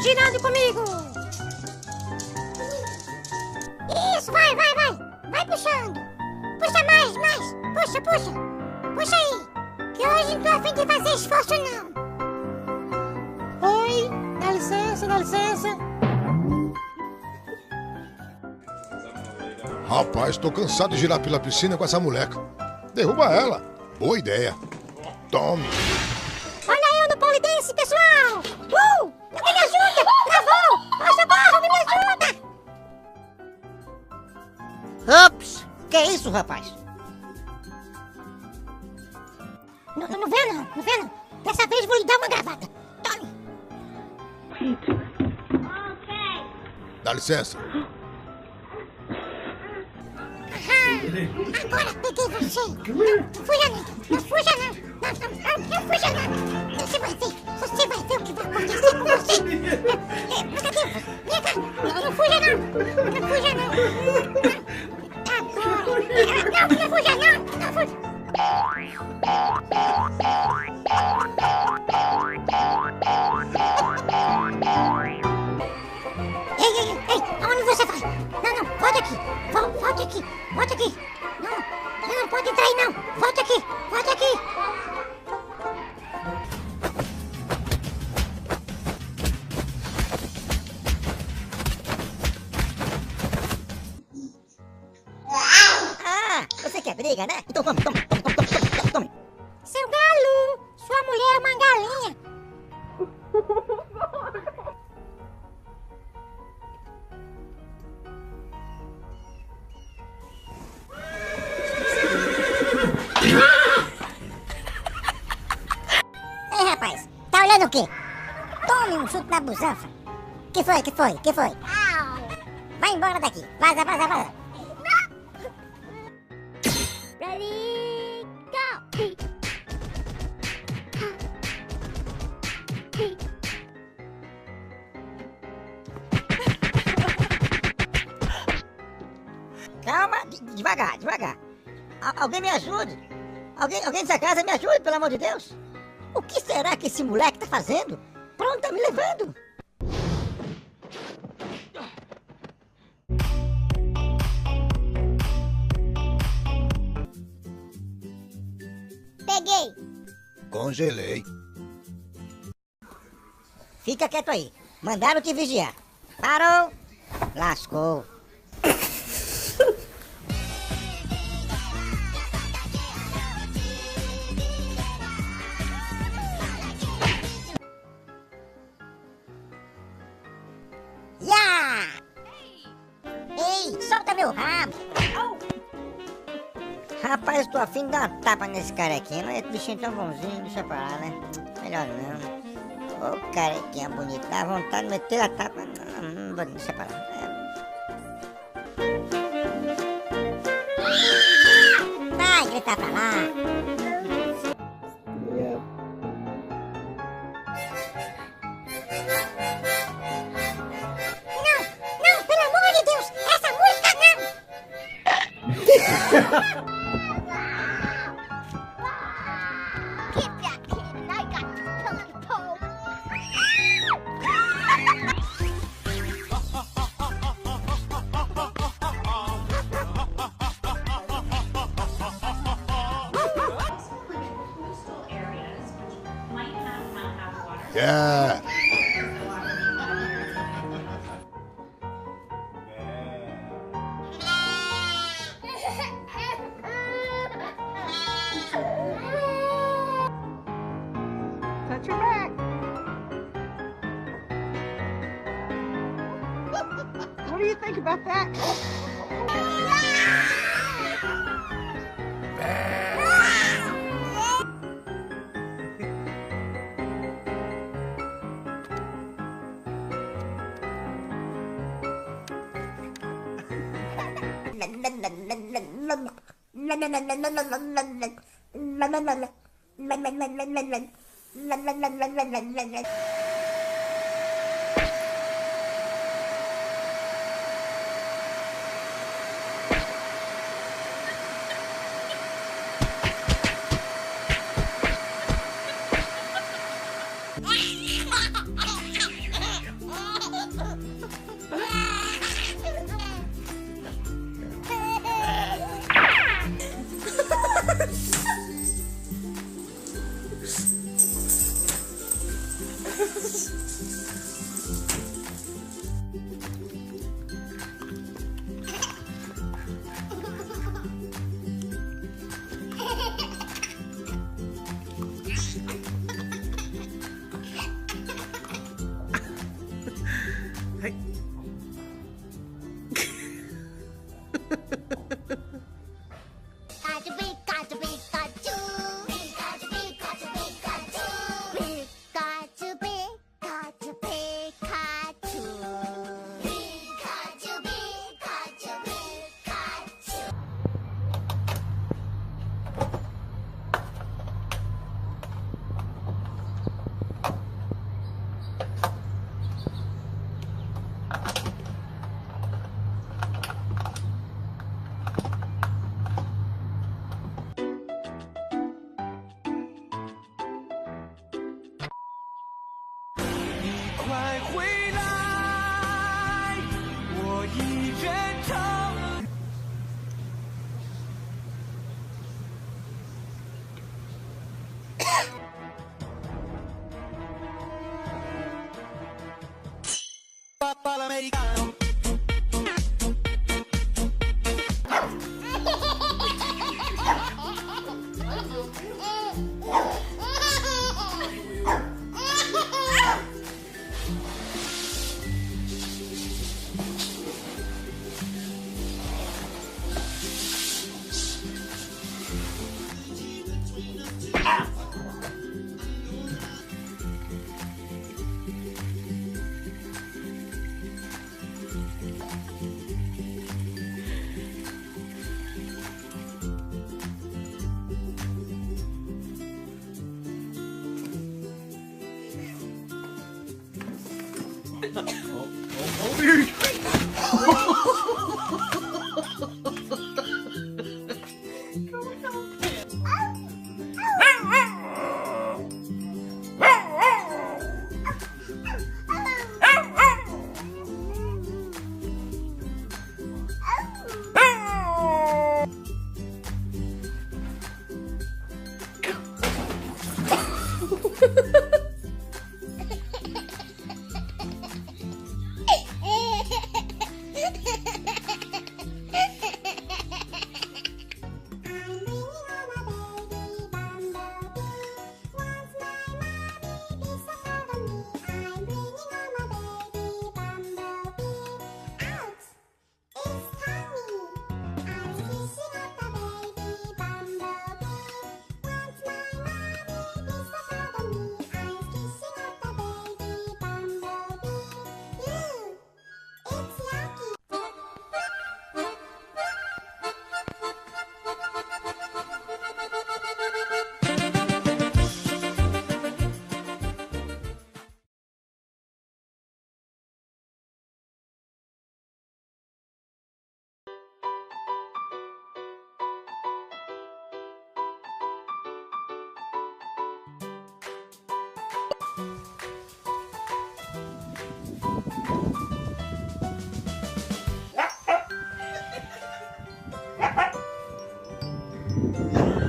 girando comigo. Isso, vai. Vai puxando. Puxa mais. Puxa. Puxa aí. Que hoje não tô a fim de fazer esforço, não. Oi, dá licença. Rapaz, tô cansado de girar pela piscina com essa moleca. Derruba ela. Boa ideia. Tome. Olha eu no polidense, pessoal. Alguém me ajuda. Travou. Socorro, alguém me ajuda. Ops, que é isso, rapaz? Não vê não. Dessa vez vou lhe dar uma gravada. Tome. Dá licença. Agora peguei você. Não fuja não. Não fuja não. Você vai ver o que vai acontecer com você. Mas cadê você? Vem cá. Não fuja não. Agora. Não fuja não. Ei, aonde você vai? Não, volta aqui. Volta aqui. Não pode entrar aí não. Volta aqui. Ah, você quer briga, né? Então tome. Seu galo, sua mulher é uma galinha. Ei, rapaz, tá olhando o quê? Tome um chute na busanfa. Que foi? Vai embora daqui. Vaza. Ready, go! Calma, devagar. Alguém me ajude. Alguém dessa casa me ajude, pelo amor de Deus. O que será que esse moleque tá fazendo? Pra onde tá me levando? Peguei. Congelei. Fica quieto aí. Mandaram te vigiar. Parou. Lascou. Ya! Ei, solta meu rabo. Rapaz, tô afim de dar uma tapa nesse carequinha. Mas esse bichinho tão bonzinho, deixa pra lá, né? Melhor não. Ô carequinha bonito, dá vontade de meter a tapa. Não, deixa pra lá. Vai gritar pra lá. Não, pelo amor de Deus, essa música não. Yeah. Touch your back. What do you think about that? 快回来，我已变成。Papà l'americano.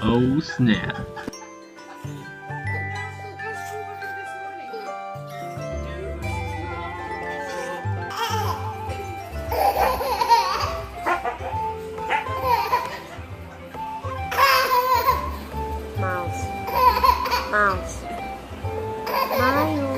Oh snap. Mouse. Mouse. Mario.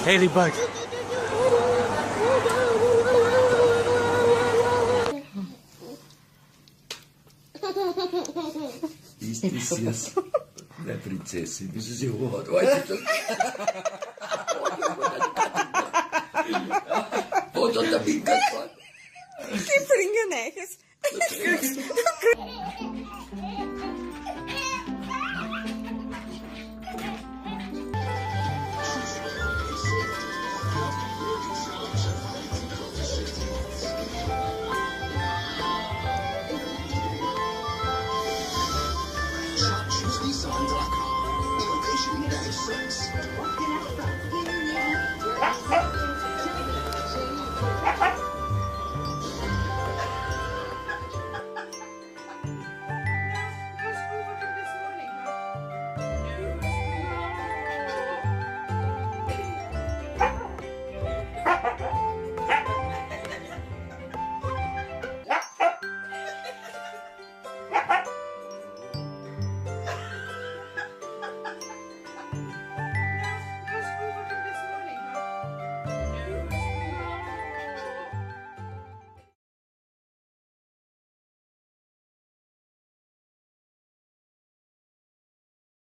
Haley Bug. Princesa. Não é princesa, bicho de horror. Olha, pô, tô tá brincando. Que fringanecas.